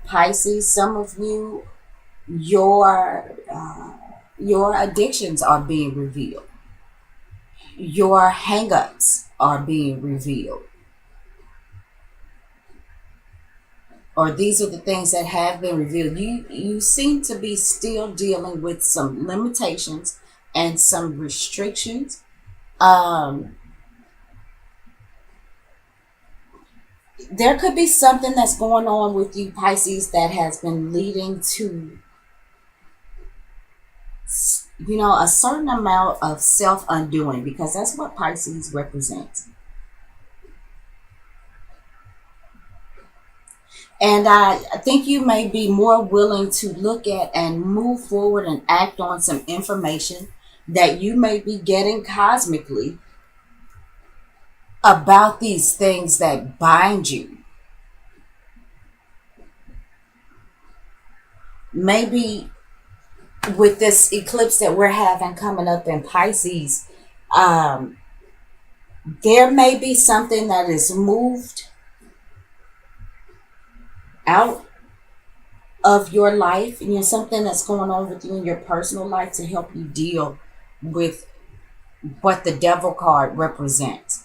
Pisces, some of you, your your addictions are being revealed. Your hangups are being revealed. Or these are the things that have been revealed. You seem to be still dealing with some limitations and some restrictions. Um, there could be something that's going on with you, Pisces, that has been leading to, a certain amount of self undoing, because that's what Pisces represents. And I think you may be more willing to look at and move forward and act on some information that you may be getting cosmically about these things that bind you. Maybe with this eclipse that we're having coming up in Pisces, um, there may be something that is moved out of your life, and something that's going on with you in your personal life to help you deal with what the devil card represents.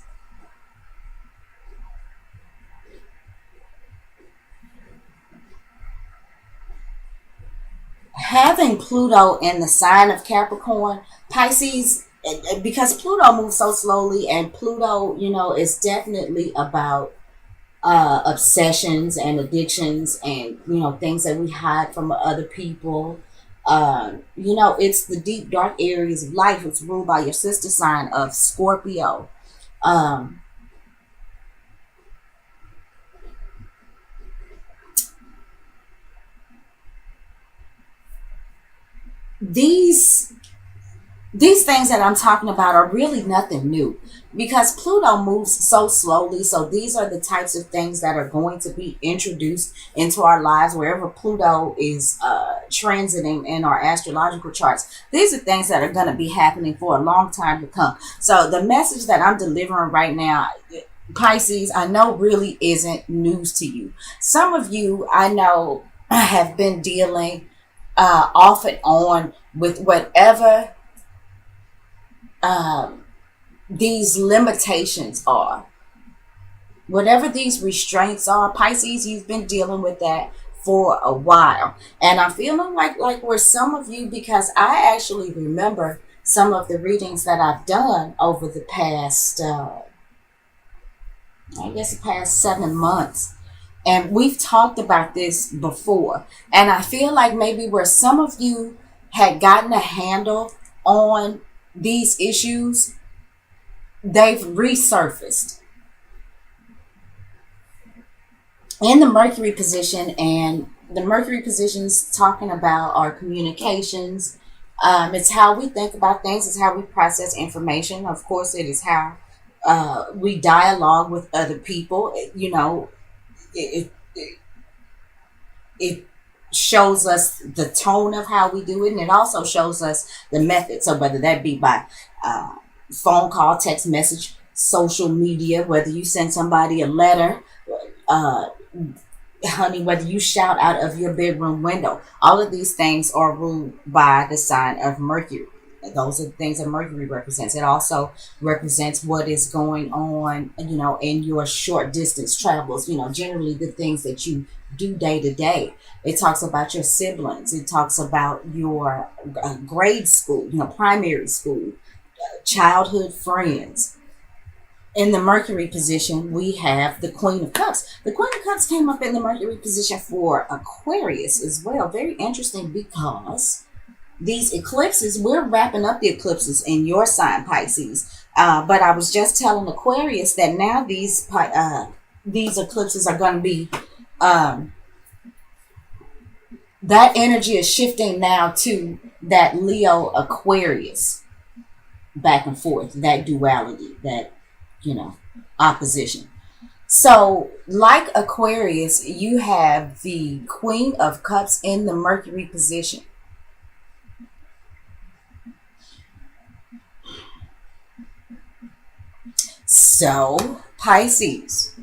Having Pluto in the sign of Capricorn, Pisces, because Pluto moves so slowly, and Pluto, is definitely about obsessions and addictions, and things that we hide from other people. It's the deep dark areas of life. It's ruled by your sister sign of Scorpio. Um, these these things that I'm talking about are really nothing new, because Pluto moves so slowly. So these are the types of things that are going to be introduced into our lives wherever Pluto is transiting in our astrological charts. These are things that are going to be happening for a long time to come. So the message that I'm delivering right now, Pisces, I know really isn't news to you. Some of you I know have been dealing off and on with whatever um, these limitations are. Whatever these restraints are, Pisces, you've been dealing with that for a while. And I'm feeling like where some of you, because I actually remember some of the readings that I've done over the past, I guess the past 7 months. And we've talked about this before. And I feel like maybe where some of you had gotten a handle on these issues, they've resurfaced in the Mercury position. And the Mercury position is talking about our communications. It's how we think about things. It's how we process information. Of course, it is how we dialogue with other people. It, it, it shows us the tone of how we do it, and it also shows us the method. So whether that be by uh, phone call, text message, social media, whether you send somebody a letter, uh, honey, whether you shout out of your bedroom window, all of these things are ruled by the sign of Mercury. Those are the things that Mercury represents. It also represents what is going on, in your short distance travels, generally the things that you do day to day. It talks about your siblings. It talks about your grade school, primary school, childhood friends. In the Mercury position, we have the Queen of Cups. The Queen of Cups came up in the Mercury position for Aquarius as well. Very interesting, because these eclipses, we're wrapping up the eclipses in your sign, Pisces. But I was just telling Aquarius that now these eclipses are going to be, um, that energy is shifting now to that Leo Aquarius back and forth, that duality, that, opposition. So, like Aquarius, you have the Queen of Cups in the Mercury position. So, Pisces,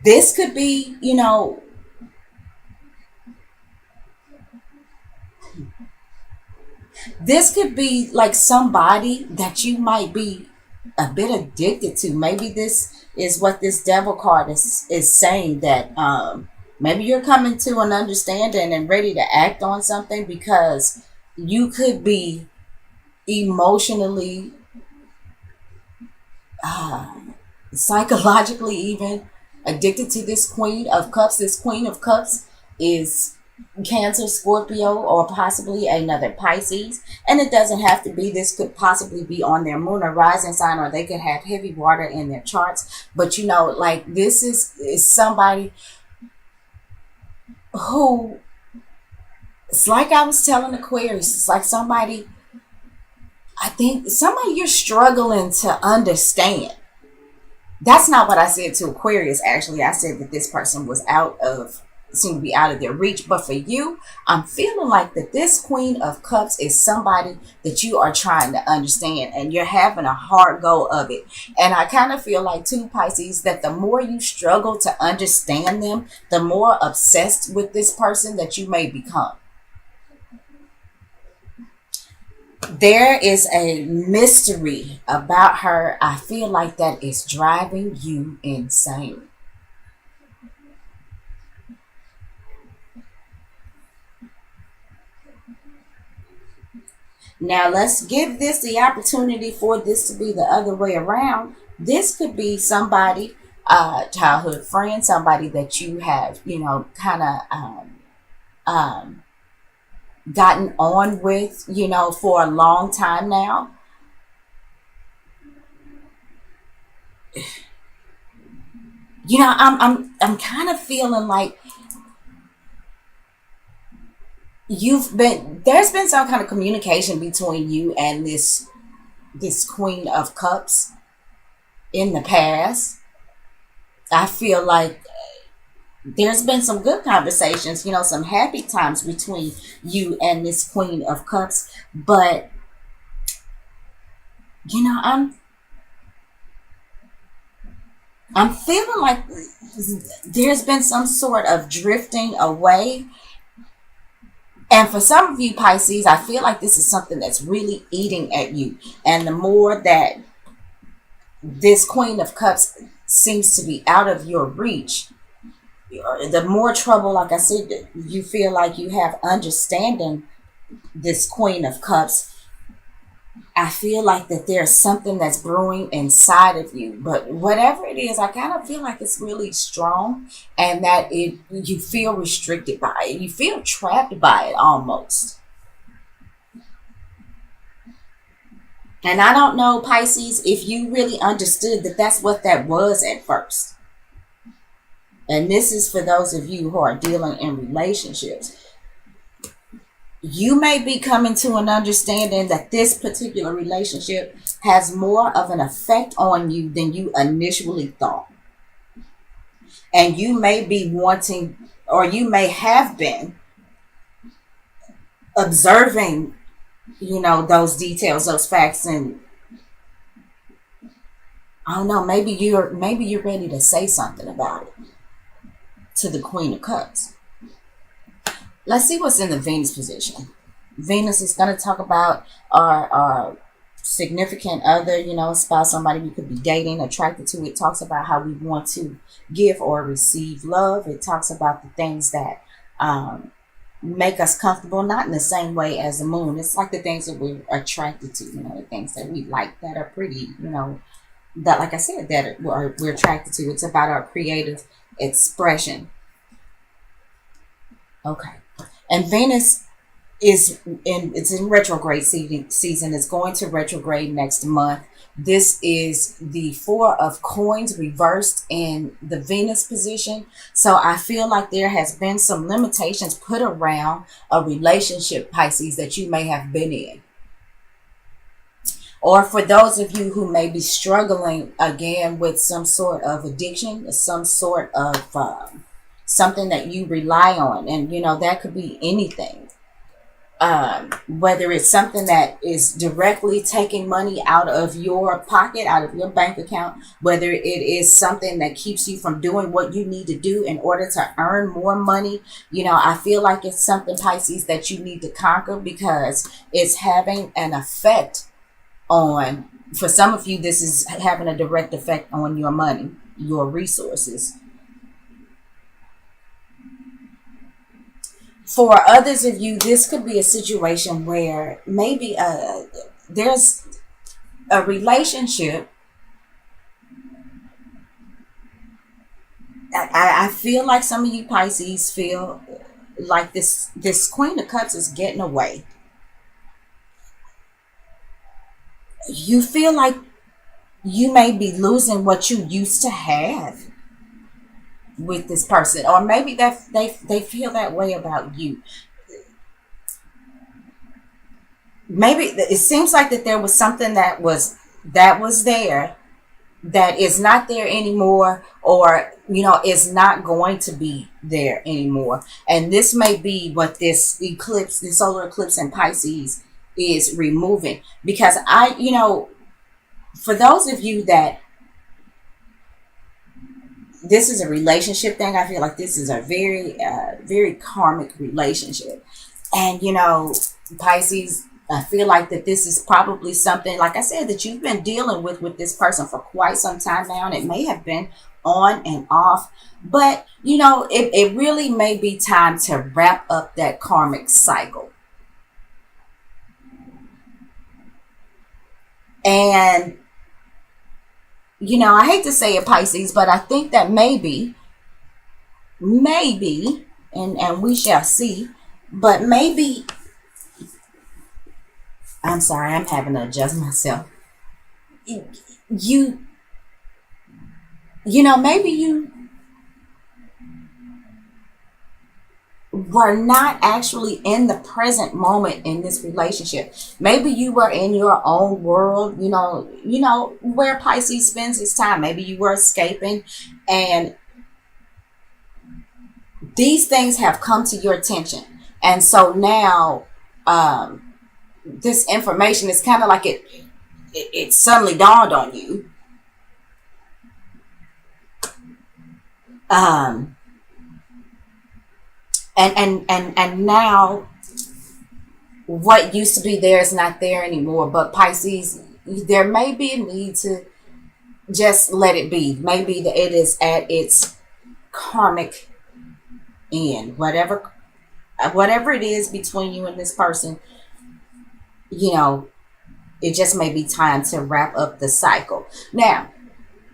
This could be, you know, this could be like somebody that you might be a bit addicted to. Maybe this is what this devil card is saying, that maybe you're coming to an understanding and ready to act on something, because you could be emotionally, uh, psychologically even addicted to this Queen of Cups. This Queen of Cups is Cancer, Scorpio, or possibly another Pisces. And it doesn't have to be, this could possibly be on their moon or rising sign, or they could have heavy water in their charts. But you know, like this is somebody who, it's like I was telling Aquarius, it's like somebody, I think somebody you're struggling to understand. That's not what I said to Aquarius, actually. I said that this person was seemed to be out of their reach. But for you, I'm feeling like that this Queen of Cups is somebody that you are trying to understand, and you're having a hard go of it. And I kind of feel like, too, Pisces, that the more you struggle to understand them, the more obsessed with this person that you may become. There is a mystery about her. I feel like that is driving you insane. Now, let's give this the opportunity for this to be the other way around. This could be somebody, childhood friend, somebody that you have, you know, kind of um, gotten on with, you know, for a long time now. You know, I'm kind of feeling like there's been some kind of communication between you and this Queen of Cups in the past. I feel like there's been some good conversations, you know, some happy times between you and this Queen of Cups. But you know, I'm feeling like there's been some sort of drifting away. And for some of you Pisces, I feel like this is something that's really eating at you. And the more that this Queen of Cups seems to be out of your reach, the more trouble, like I said, you feel like you have understanding this Queen of Cups. I feel like that there's something that's brewing inside of you. But whatever it is, I kind of feel like it's really strong, and that you feel restricted by it. You feel trapped by it almost. And I don't know, Pisces, if you really understood that that's what that was at first. And this is for those of you who are dealing in relationships. You may be coming to an understanding that this particular relationship has more of an effect on you than you initially thought. And you may be wanting, or you may have been observing, you know, those details, those facts, and I don't know, maybe you're ready to say something about it to the Queen of Cups. Let's see what's in the Venus position. Venus is going to talk about our significant other, you know, spouse, somebody we could be dating, attracted to. It talks about how we want to give or receive love. It talks about the things that make us comfortable, not in the same way as the moon. It's like the things that we're attracted to, you know, the things that we like that are pretty, you know, that, like I said, that we're attracted to. It's about our creative expression. Okay. And Venus it's in retrograde season. It's going to retrograde next month. This is the Four of Coins reversed in the Venus position. So I feel like there has been some limitations put around a relationship, Pisces, that you may have been in. Or for those of you who may be struggling again with some sort of addiction, some sort of something that you rely on. And, you know, that could be anything. Whether it's something that is directly taking money out of your pocket, out of your bank account, whether it is something that keeps you from doing what you need to do in order to earn more money. I feel like it's something, Pisces, that you need to conquer, because it's having an effect on, for some of you, this is having a direct effect on your money, your resources. For others of you, this could be a situation where maybe there's a relationship. I feel like some of you Pisces feel like this Queen of Cups is getting away. You feel like you may be losing what you used to have with this person, or maybe that they feel that way about you. Maybe it seems like that there was something that was there that is not there anymore, or is not going to be there anymore. And this may be what this eclipse, this solar eclipse in Pisces, is removing. Because for those of you that this is a relationship thing, I feel like this is a very very karmic relationship. And Pisces, I feel like that this is probably something, like I said, that you've been dealing with this person for quite some time now, and it may have been on and off. But it really may be time to wrap up that karmic cycle. And I hate to say it, Pisces, but I think that maybe, and we shall see, but maybe, I'm sorry, I'm having to adjust myself. You, maybe you were not actually in the present moment in this relationship. Maybe you were in your own world, where Pisces spends his time. Maybe you were escaping, and these things have come to your attention. And so now, this information is kind of like it suddenly dawned on you. And now what used to be there is not there anymore. But Pisces, there may be a need to just let it be. Maybe that it is at its karmic end. Whatever it is between you and this person, it just may be time to wrap up the cycle. Now,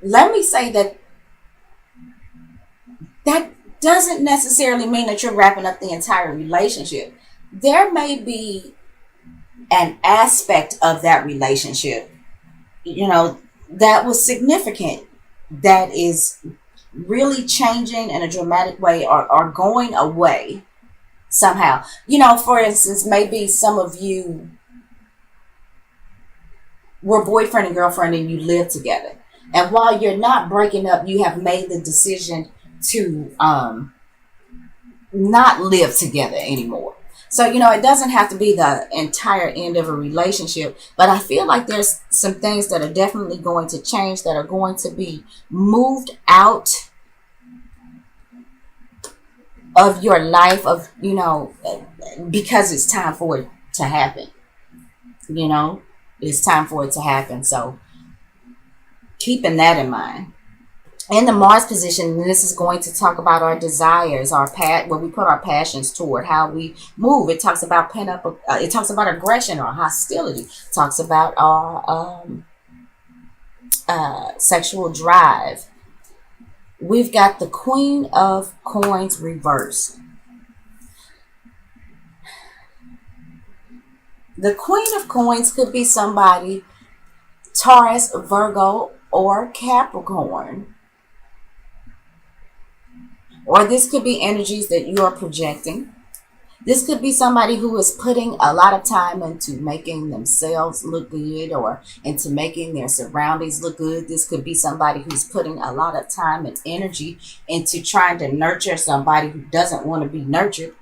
let me say that doesn't necessarily mean that you're wrapping up the entire relationship. There may be an aspect of that relationship, that was significant, that is really changing in a dramatic way, or going away somehow. For instance, maybe some of you were boyfriend and girlfriend and you live together. And while you're not breaking up, you have made the decision to not live together anymore. So, it doesn't have to be the entire end of a relationship, but I feel like there's some things that are definitely going to change, that are going to be moved out of your life, because it's time for it to happen. It's time for it to happen. So keeping that in mind. In the Mars position, this is going to talk about our desires, where we put our passions toward, how we move. It talks about it talks about aggression or hostility. It talks about our sexual drive. We've got the Queen of Coins reversed. The Queen of Coins could be somebody, Taurus, Virgo, or Capricorn. Or this could be energies that you are projecting. This could be somebody who is putting a lot of time into making themselves look good, or into making their surroundings look good. This could be somebody who's putting a lot of time and energy into trying to nurture somebody who doesn't want to be nurtured.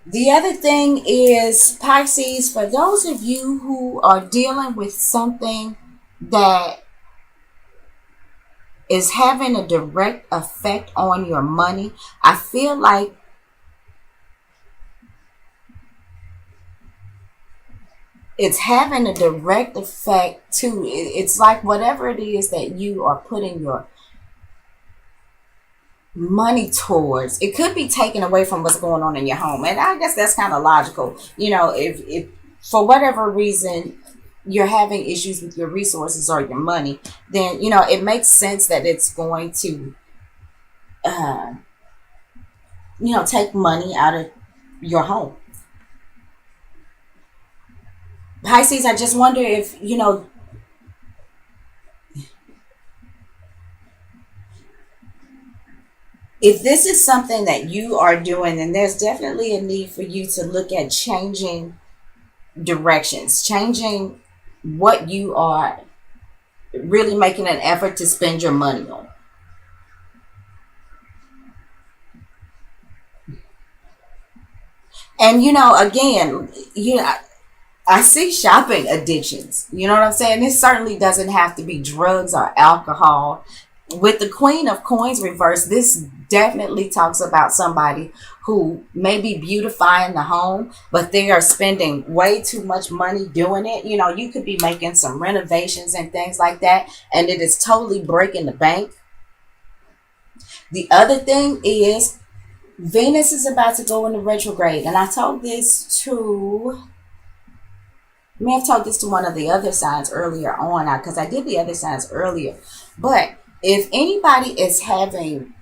The other thing is, Pisces, for those of you who are dealing with something that is having a direct effect on your money, I feel like it's having a direct effect too. It's like whatever it is that you are putting your money towards, it could be taken away from what's going on in your home. And I guess that's kind of logical. If for whatever reason you're having issues with your resources or your money, then it makes sense that it's going to uh, take money out of your home. Pisces, I just wonder if if this is something that you are doing, then there's definitely a need for you to look at changing directions, changing what you are really making an effort to spend your money on. And again, I see shopping addictions. You know what I'm saying? It certainly doesn't have to be drugs or alcohol. With the Queen of Coins reversed, this definitely talks about somebody who may be beautifying the home, but they are spending way too much money doing it. You could be making some renovations and things like that, and it is totally breaking the bank. The other thing is Venus is about to go into retrograde, and I may have told this to one of the other signs earlier on, because I did the other signs earlier. But if anybody is having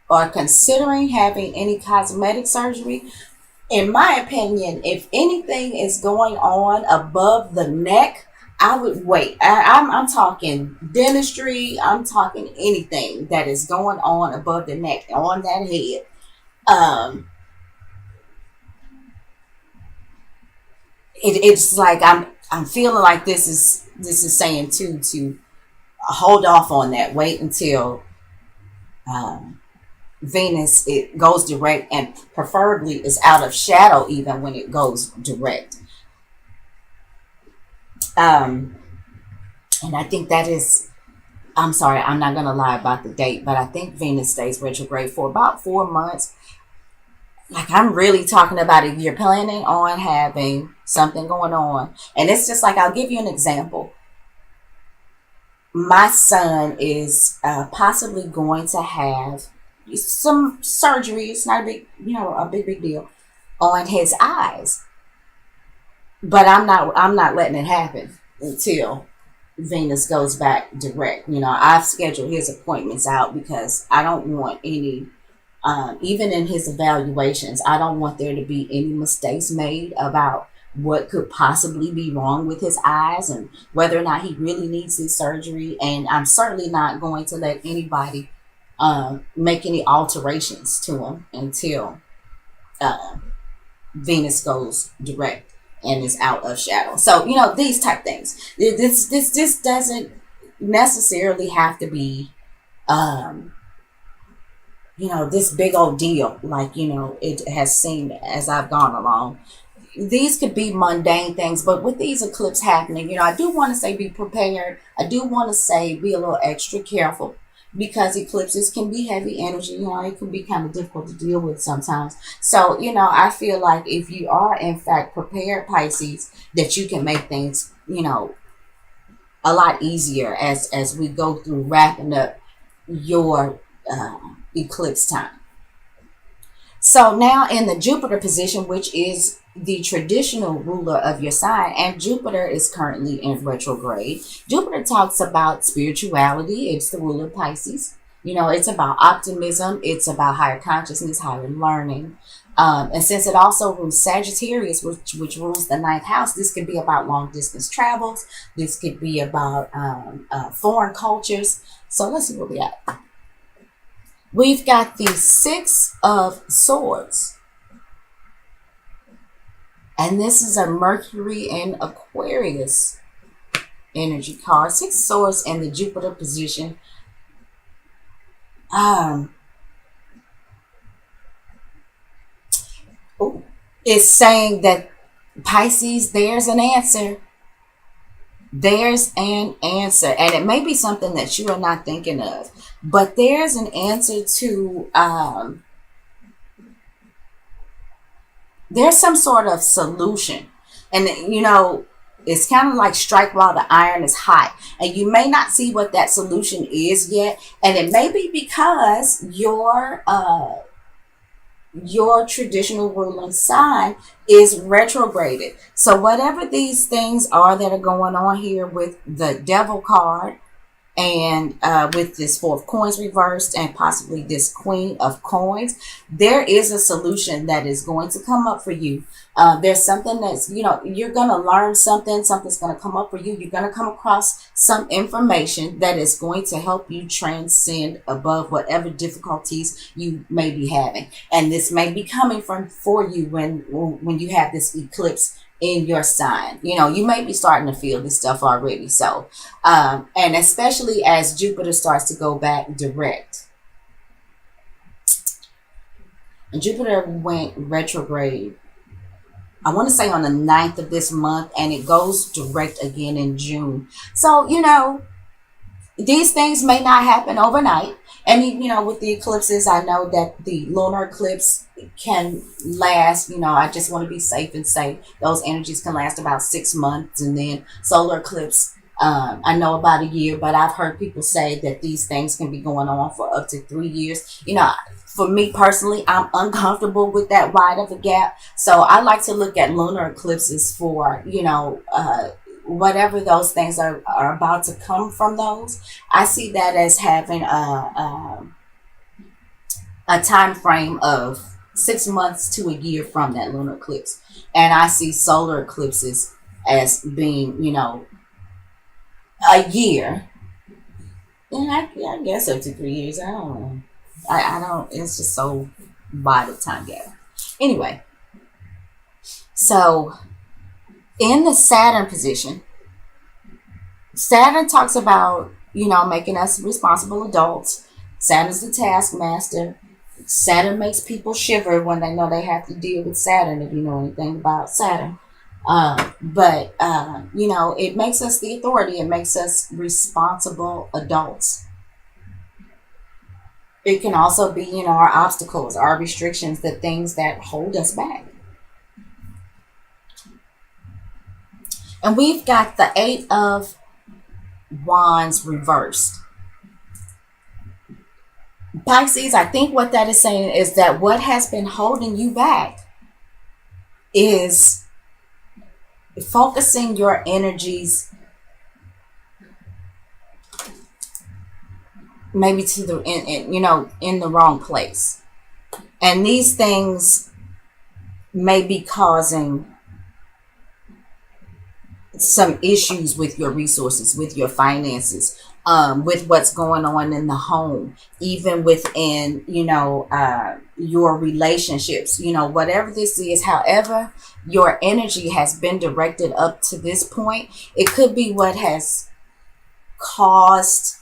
or considering having any cosmetic surgery, in my opinion, if anything is going on above the neck, I would wait. I'm talking dentistry. I'm talking anything that is going on above the neck, on that head. Um, it's like I'm feeling like this is saying to hold off on that. Wait until um, Venus it goes direct, and preferably is out of shadow even when it goes direct. Um, and I think that is. I'm sorry, I'm not gonna lie about the date, but I think Venus stays retrograde for about 4 months. Like I'm really talking about if you're planning on having something going on, and it's just like I'll give you an example. My son is possibly going to have some surgery. It's not a big, a big deal on his eyes, but I'm not letting it happen until Venus goes back direct. I've scheduled his appointments out because I don't want any. Even in his evaluations, I don't want there to be any mistakes made about what could possibly be wrong with his eyes and whether or not he really needs his surgery. And I'm certainly not going to let anybody make any alterations to him until uh, Venus goes direct and is out of shadow. So these type things. This doesn't necessarily have to be. Um, this big old deal, like, it has seemed as I've gone along. These could be mundane things, but with these eclipses happening, I do want to say be prepared. I do want to say be a little extra careful because eclipses can be heavy energy. It can be kind of difficult to deal with sometimes. So, I feel like if you are in fact prepared, Pisces, that you can make things, a lot easier as we go through wrapping up your eclipse time. So now in the Jupiter position, which is the traditional ruler of your sign, and Jupiter is currently in retrograde. Jupiter talks about spirituality. It's the ruler of Pisces. It's about optimism. It's about higher consciousness, higher learning. And since it also rules Sagittarius, which rules the ninth house, this could be about long distance travels. This could be about foreign cultures. So let's see where we at. We've got the Six of Swords. And this is a Mercury and Aquarius energy card. Six of Swords in the Jupiter position. Um, oh, It's saying that Pisces, there's an answer. There's an answer. And it may be something that you are not thinking of, but there's an answer to, there's some sort of solution. And, it's kind of like strike while the iron is hot. And you may not see what that solution is yet. And it may be because your traditional ruling sign is retrograded. So whatever these things are that are going on here with the devil card, and with this four of coins reversed and possibly this queen of coins, there is a solution that is going to come up for you. There's something that's, you're going to learn something. Something's going to come up for you. You're going to come across some information that is going to help you transcend above whatever difficulties you may be having. And this may be coming from for you when you have this eclipse in your sign. You may be starting to feel this stuff already. So, and especially as Jupiter starts to go back direct. And Jupiter went retrograde, I want to say on the 9th of this month, and it goes direct again in June. So, these things may not happen overnight. And, with the eclipses, I know that the lunar eclipse can last, I just want to be safe and say those energies can last about 6 months. And then solar eclipse, I know about a year, but I've heard people say that these things can be going on for up to 3 years. For me personally, I'm uncomfortable with that wide of a gap. So I like to look at lunar eclipses for, whatever those things are about to come from those. I see that as having a time frame of 6 months to a year from that lunar eclipse. And I see solar eclipses as being, a year. And I guess up to 3 years. I don't know. I don't, it's just so wide of time gap. Anyway, so in the Saturn position, Saturn talks about, making us responsible adults. Saturn's the taskmaster. Saturn makes people shiver when they know they have to deal with Saturn, if you know anything about Saturn. But it makes us the authority. It makes us responsible adults. It can also be, our obstacles, our restrictions, the things that hold us back. And we've got the 8 of Wands reversed. Pisces, I think what that is saying is that what has been holding you back is focusing your energies maybe to the in the wrong place. And these things may be causing some issues with your resources, with your finances, with what's going on in the home, even within, your relationships, whatever this is, however your energy has been directed up to this point, it could be what has caused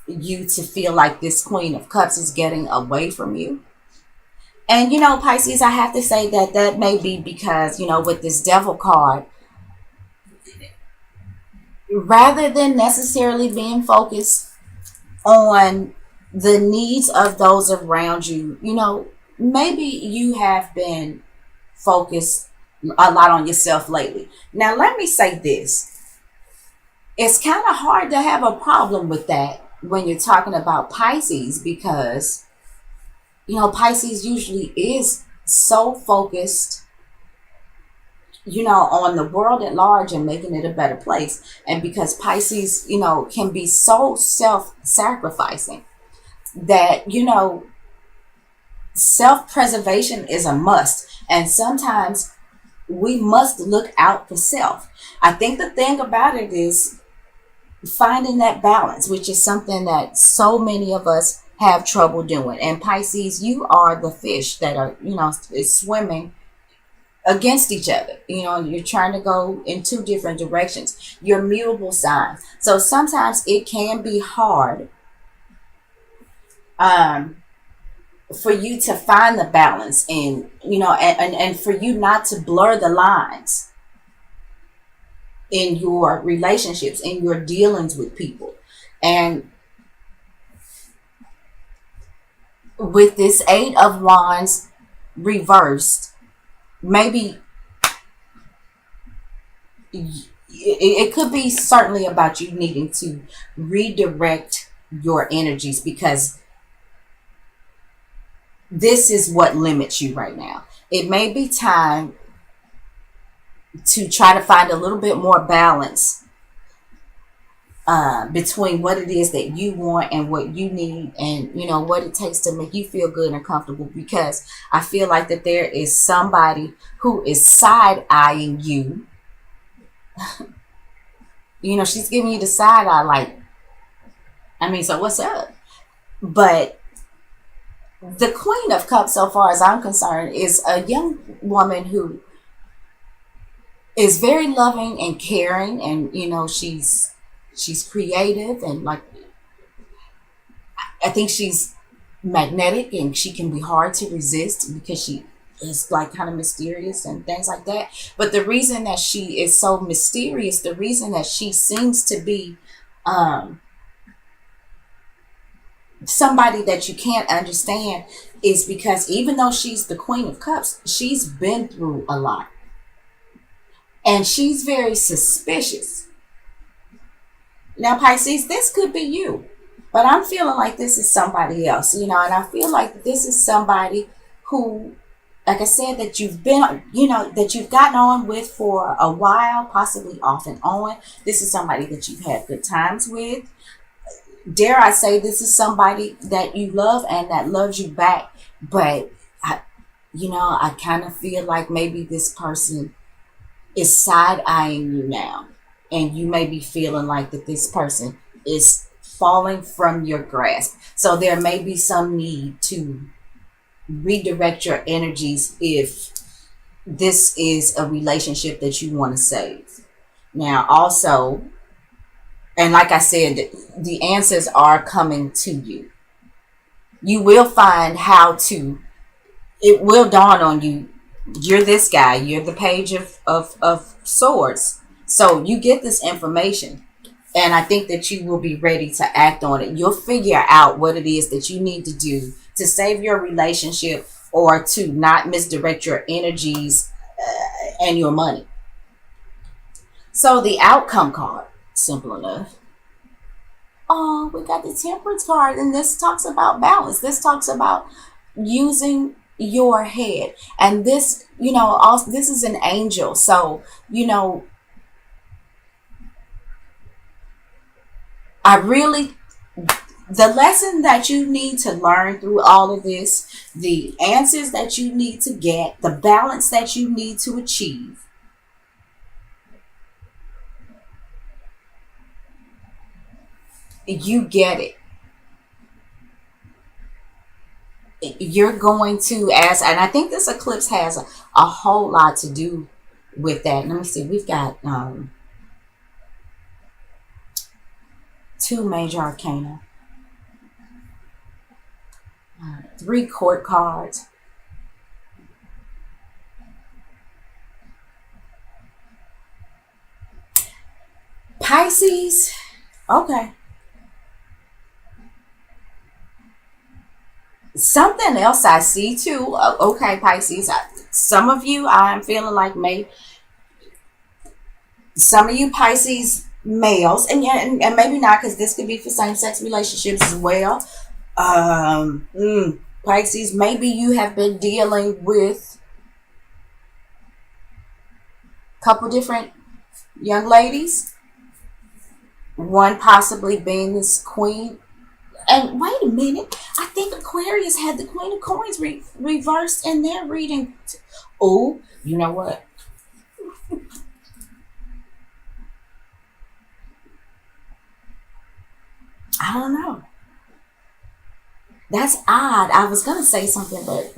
you to feel like this Queen of Cups is getting away from you. And, Pisces, I have to say that may be because, with this Devil card, rather than necessarily being focused on the needs of those around you, maybe you have been focused a lot on yourself lately. Now, let me say this. It's kind of hard to have a problem with that when you're talking about Pisces, because, Pisces usually is so focused, on the world at large and making it a better place. And because Pisces, can be so self-sacrificing that, self-preservation is a must. And sometimes we must look out for self. I think the thing about it is finding that balance, which is something that so many of us have trouble doing. And Pisces, you are the fish that are, is swimming against each other. You're trying to go in two different directions. You're mutable sign. So sometimes it can be hard for you to find the balance, and and for you not to blur the lines in your relationships, in your dealings with people. And with this Eight of Wands reversed, maybe it could be certainly about you needing to redirect your energies, because this is what limits you right now. It may be time to try to find a little bit more balance between what it is that you want and what you need, and what it takes to make you feel good and comfortable. Because I feel like that there is somebody who is side eyeing you. She's giving you the side eye, like, I mean, so what's up? But the Queen of Cups, so far as I'm concerned, is a young woman who is very loving and caring, and she's creative, and like, I think she's magnetic, and she can be hard to resist because she is like kind of mysterious and things like that. But the reason that she is so mysterious, the reason that she seems to be somebody that you can't understand, is because even though she's the Queen of Cups, she's been through a lot, and she's very suspicious. Now, Pisces, this could be you, but I'm feeling like this is somebody else, and I feel like this is somebody who, like I said, that you've been, that you've gotten on with for a while, possibly off and on. This is somebody that you've had good times with. Dare I say, this is somebody that you love and that loves you back. But I kind of feel like maybe this person is side eyeing you now, and you may be feeling like that this person is falling from your grasp. So there may be some need to redirect your energies if this is a relationship that you want to save. Now, also, and like I said, the answers are coming to you. You will find how to, it will dawn on you, you're this guy, you're the Page of Swords. So you get this information, and I think that you will be ready to act on it. You'll figure out what it is that you need to do to save your relationship, or to not misdirect your energies and your money. So the outcome card, simple enough. Oh, we got the Temperance card, and this talks about balance. This talks about using your head, and this, also, this is an angel. So, I really, the lesson that you need to learn through all of this, the answers that you need to get, the balance that you need to achieve, you get it. You're going to ask, and I think this eclipse has a whole lot to do with that. Let me see. We've got 2 major arcana, 3 court cards. Pisces, okay. Something else I see too. Okay, Pisces. Some of you, I'm feeling like some of you Pisces males, and maybe not, because this could be for same-sex relationships as well. Pisces, maybe you have been dealing with a couple different young ladies. One possibly being this Queen. And wait a minute, I think Aquarius had the Queen of Coins reversed in their reading. Oh, you know what? I don't know. That's odd. I was going to say something, but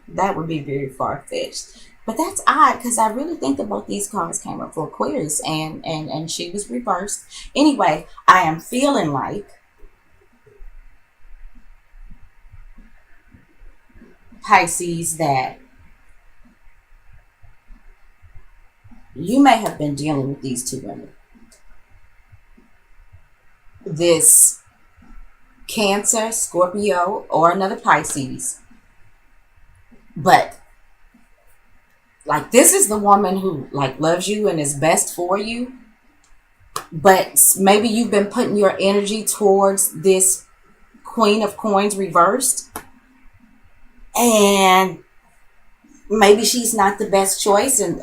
that would be very far-fetched. But that's odd, because I really think that both these cards came up for Aquarius, and she was reversed. Anyway, I am feeling like Pisces, that you may have been dealing with these two women. This Cancer, Scorpio, or another Pisces. But like, this is the woman who like loves you and is best for you. But maybe you've been putting your energy towards this Queen of Coins reversed. And maybe she's not the best choice. And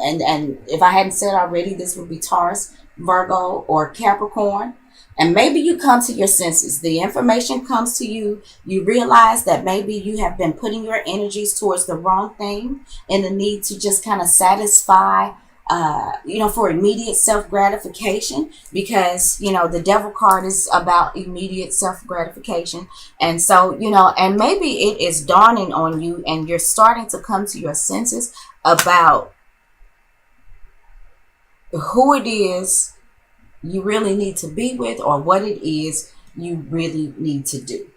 if I hadn't said already, this would be Taurus, Virgo, or Capricorn. And maybe you come to your senses. The information comes to you. You realize that maybe you have been putting your energies towards the wrong thing, and the need to just kind of satisfy, for immediate self gratification, because, the devil card is about immediate self gratification. And so, and maybe it is dawning on you and you're starting to come to your senses about who it is you really need to be with, or what it is you really need to do.